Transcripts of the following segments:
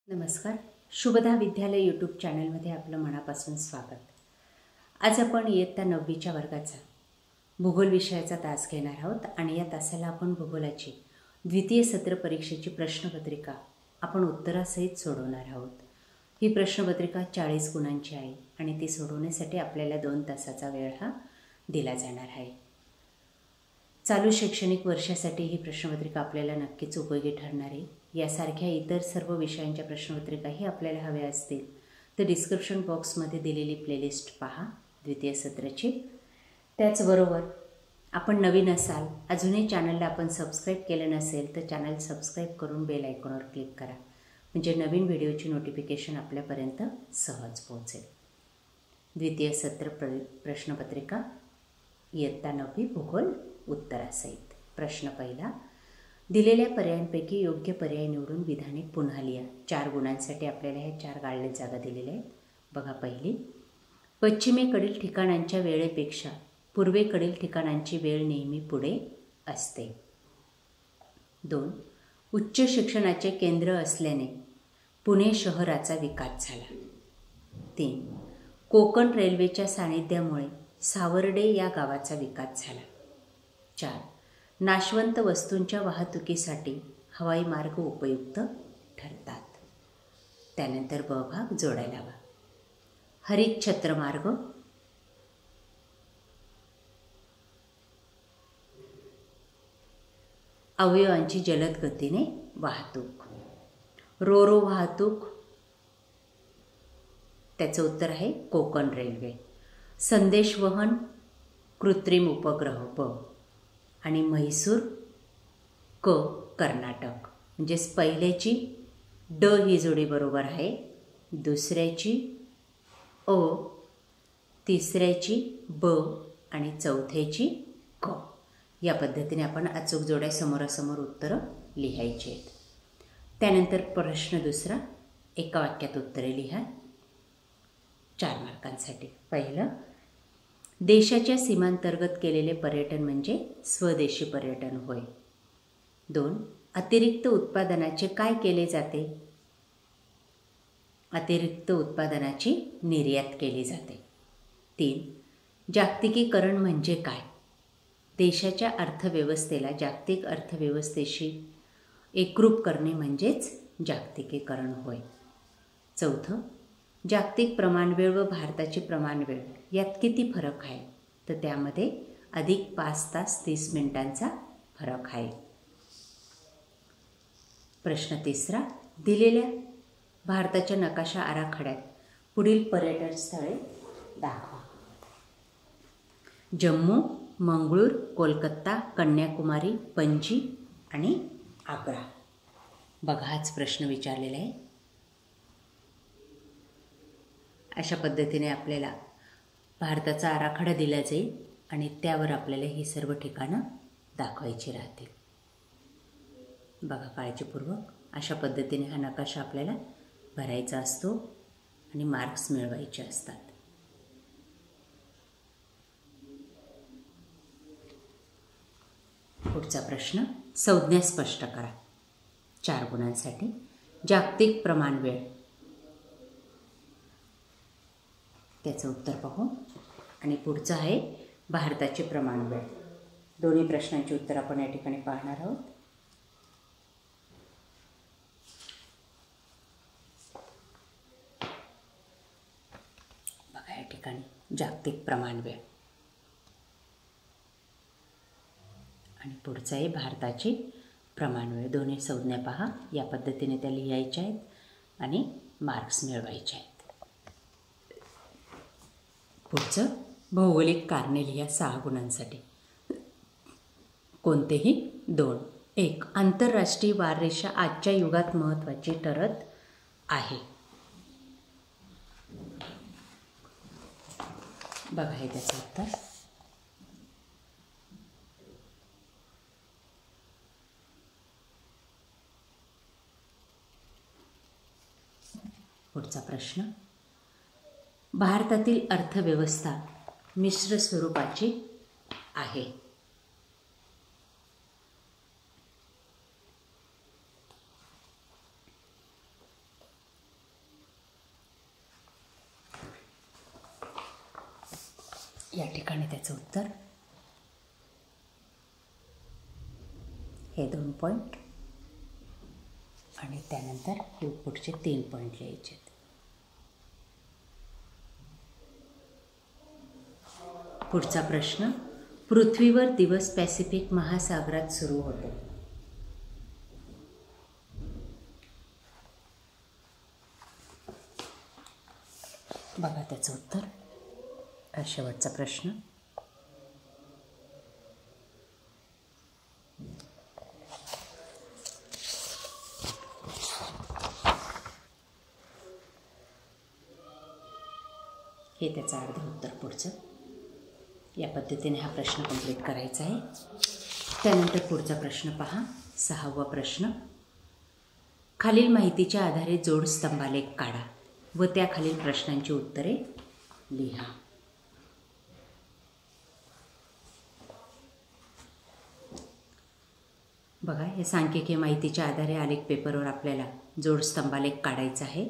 नमस्कार. शुभदा विद्यालय यूट्यूब चॅनलमध्ये आपलं मनापासून स्वागत. आज आपण इयत्ता 9वीच्या वर्गाचा भूगोल विषयाचा तास घेणार आहोत आणि या तासाला आपण भूगोलाची द्वितीय सत्र परीक्षेची प्रश्नपत्रिका आपण उत्तरासहित सोडवणार आहोत. ही प्रश्नपत्रिका 40 गुणांची आहे आणि ती सोडवण्यासाठी आपल्याला 2 तासाचा वेळ हा दिला जाणार आहे. चालू शैक्षणिक वर्षासाठी ही प्रश्नपत्रिका आपल्याला नक्कीच उपयोगी ठरणार आहे. यासारख्या इतर सर्व विषयांच्या प्रश्नपत्रिकाही आपल्याला हव्या असतील तर डिस्क्रिप्शन बॉक्समध्ये दिलेली प्लेलिस्ट पहा द्वितीय सत्राची. त्याचबरोबर आपण नवीन असाल, अजूनही चॅनलला आपण सबस्क्राईब केलं नसेल तर चॅनल सबस्क्राईब करून बेल आयकॉनवर क्लिक करा, म्हणजे नवीन व्हिडिओची नोटिफिकेशन आपल्यापर्यंत सहज पोहोचेल. द्वितीय सत्र प्रश्नपत्रिका इयत्ता 9वी भूगोल उत्तरासहित. प्रश्न पहिला. दिलेल्या पर्यायांपैकी योग्य पर्याय निवडून विधाने पुन्हा लिहा. 4 गुणांसाठी आपल्याला ह्या 4 गाळल्या जागा दिलेल्या आहेत. बघा पहिली. पश्चिमेकडील ठिकाणांच्या वेळेपेक्षा पूर्वेकडील ठिकाणांची वेळ नेहमी पुढे असते. 2. उच्च शिक्षणाचे केंद्र असल्याने पुणे शहराचा विकास झाला. 3. कोकण रेल्वेच्या सानिध्यामुळे सावर्डे या गावाचा विकास झाला. 4. नाशवंत वस्तूंच्या वाहतुकीसाठी हवाई मार्ग उपयुक्त ठरतात. त्यानंतर ब भाग जोडायला हवा. हरित छत्रमार्ग, अवयवांची जलद गतीने वाहतूक. रोरो वाहतूक, त्याचं उत्तर आहे कोकण रेल्वे. संदेशवहन, कृत्रिम उपग्रह ब. आणि म्हैसूर क कर्नाटक. म्हणजेच पहिल्याची ड ही जोडी बरोबर आहे, दुसऱ्याची अ, तिसऱ्याची ब आणि चौथ्याची क. या पद्धतीने आपण अचूक जोड्या समोरासमोर उत्तरं लिहायची आहेत. त्यानंतर प्रश्न दुसरा. एका वाक्यात उत्तरे लिहा 4 मार्कांसाठी. पहिलं. देशाच्या सीमांतर्गत केलेले पर्यटन म्हणजे स्वदेशी पर्यटन होय. 2. अतिरिक्त उत्पादनाचे काय केले जाते? अतिरिक्त उत्पादनाची निर्यात केली जाते. 3. जागतिकीकरण म्हणजे काय? देशाच्या अर्थव्यवस्थेला जागतिक अर्थव्यवस्थेशी एकरूप करणे म्हणजेच जागतिकीकरण होय. 4. जागतिक प्रमाणवेळ व भारताची प्रमाणवेळ यात किती फरक आहे? तर त्यामध्ये अधिक 5 तास 30 मिनिटांचा फरक आहे. प्रश्न तिसरा. दिलेल्या भारताच्या नकाशा आराखड्यात पुढील पर्यटन स्थळे दाखवा. जम्मू, मंगळूर, कोलकाता, कन्याकुमारी, पणजी आणि आग्रा. बघा हाच प्रश्न विचारलेला आहे. अशा पद्धतीने आपल्याला भारताचा आराखडा दिला जाईल आणि त्यावर आपल्याला ही सर्व ठिकाणं दाखवायची राहतील. बघा काळजीपूर्वक अशा पद्धतीने हा नकाशा आपल्याला भरायचा असतो आणि मार्क्स मिळवायचे असतात. पुढचा प्रश्न. संज्ञा स्पष्ट करा 4 गुणांसाठी. जागतिक प्रमाणवेळ, त्याचं उत्तर पाहू. आणि पुढचं आहे भारताची प्रमाणवेळ. दोन्ही प्रश्नांची उत्तर आपण या ठिकाणी पाहणार आहोत. बघा या ठिकाणी जागतिक प्रमाणवेळ आणि पुढचं आहे भारताची प्रमाणवेळ. दोन्ही संज्ञा पहा. या पद्धतीने त्या लिहायच्या आहेत आणि मार्क्स मिळवायचे आहेत. पुढचं. भौगोलिक कारणे लिहा 6 गुणांसाठी. कोणतेही 2. 1. आंतरराष्ट्रीय वाररेषा आजच्या युगात महत्त्वाची ठरत आहे. बघा हे त्याचं उत्तर. पुढचा प्रश्न. भारतातील अर्थव्यवस्था मिश्र स्वरूपाची आहे. या ठिकाणी त्याचं उत्तर हे 2 पॉईंट आणि त्यानंतर हे पुढचे 3 पॉईंट लिहायचे आहेत. पुढचा प्रश्न, पृथ्वीवर दिवस पॅसिफिक महासागरात सुरू होतो. बघा त्याचं उत्तर. शेवटचा प्रश्न, हे त्याचं अर्ध उत्तर पुढचं. या पद्धतीने हा प्रश्न कंप्लीट करायचा आहे. त्यानंतर पुढचा प्रश्न पहा, 6वा प्रश्न, खालील माहितीच्या आधारे जोड स्तंभालेख काढा व त्याखालील प्रश्नांची उत्तरे लिहा. बघा, हे सांख्यिकीय माहितीच्या आधारे आलेख पेपरवर आपल्याला जोड स्तंभालेख काढायचा आहे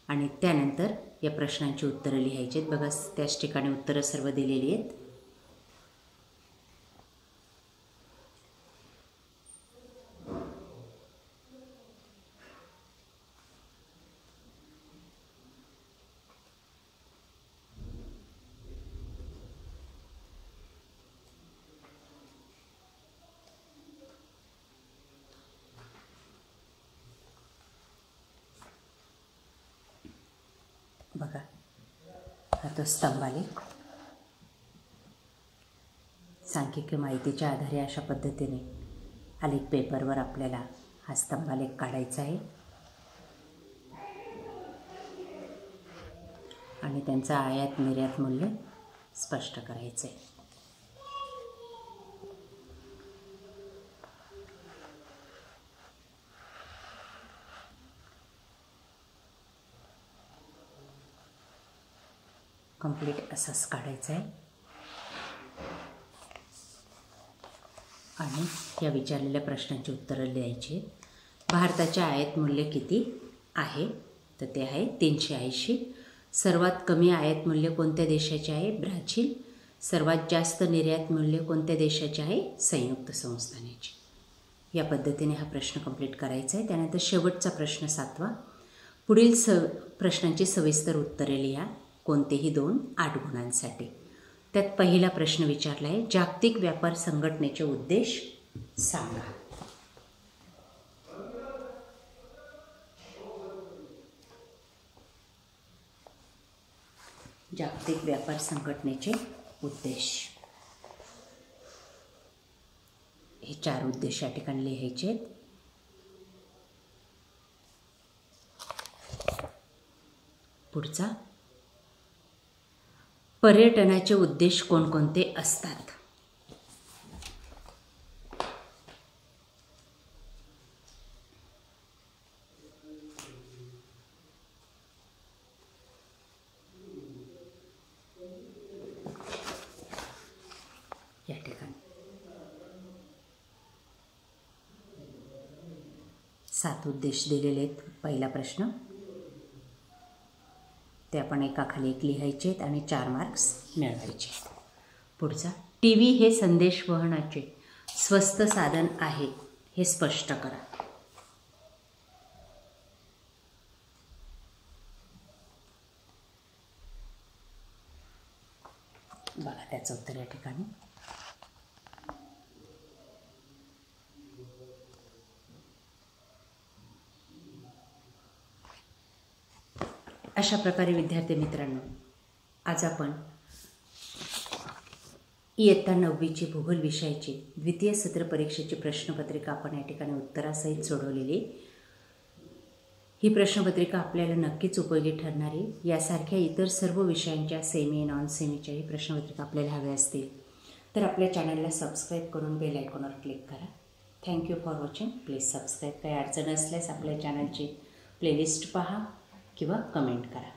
आणि त्यानंतर या प्रश्नांची उत्तरं लिहायची आहेत. बघा, त्याच ठिकाणी उत्तरं सर्व दिलेली आहेत. बघा, हा तो स्तंभालेख सांख्यिकीय माहितीच्या आधारे अशा पद्धतीने आलेख पेपरवर आपल्याला हा स्तंभालेख काढायचा आहे आणि त्यांचं आयात निर्यात मूल्य स्पष्ट करायचं आहे. कंप्लीट असंच काढायचं आहे आणि या विचारलेल्या प्रश्नांची उत्तरं लिहायची. भारताचे आयात मूल्य किती आहे? तर ते आहे 380. सर्वात कमी आयात मूल्य कोणत्या देशाचे आहे? ब्राझील. सर्वात जास्त निर्यात मूल्य कोणत्या देशाचे आहे? संयुक्त संस्थानाचे. या पद्धतीने हा प्रश्न कंप्लीट करायचा आहे. त्यानंतर शेवटचा प्रश्न 7वा, पुढील प्रश्नांची सविस्तर उत्तरे लिहा, कोणतेही 2 8 गुणांसाठी. त्यात पहिला प्रश्न विचारला आहे, जागतिक व्यापार संघटनेचे उद्देश सांगा. जागतिक व्यापार संघटनेचे उद्देश, हे 4 उद्देश या ठिकाणी लिहायचे आहेत. पुढचा, पर्यटनाचे उद्देश कोणकोणते असतात? या ठिकाणी 7 उद्देश दिलेले आहेत. पहिला प्रश्न ते आपण एकाखाली एक लिहायचे आहेत आणि 4 मार्क्स मिळवायचे आहेत. पुढचा, टीव्ही हे संदेशवहनाचे स्वस्त साधन आहे हे स्पष्ट करा. बघा त्याचं उत्तर या ठिकाणी. अशा प्रकारे विद्यार्थी मित्रांनो, आज आपण इयत्ता 9वीची भूगोल विषयाची द्वितीय सत्र परीक्षेची प्रश्नपत्रिका आपण या ठिकाणी उत्तरासहित सोडवलेली. ही प्रश्नपत्रिका आपल्याला नक्कीच उपयोगी ठरणारी. यासारख्या इतर सर्व विषयांच्या सेमी नॉन सेमीच्याही प्रश्नपत्रिका आपल्याला हव्या असतील तर आपल्या चॅनलला सबस्क्राईब करून बेल आयकॉनवर क्लिक करा. Thank you for watching. Please subscribe. काही अडचण असल्यास आपल्या चॅनलची प्लेलिस्ट पहा किंवा कमेंट करा.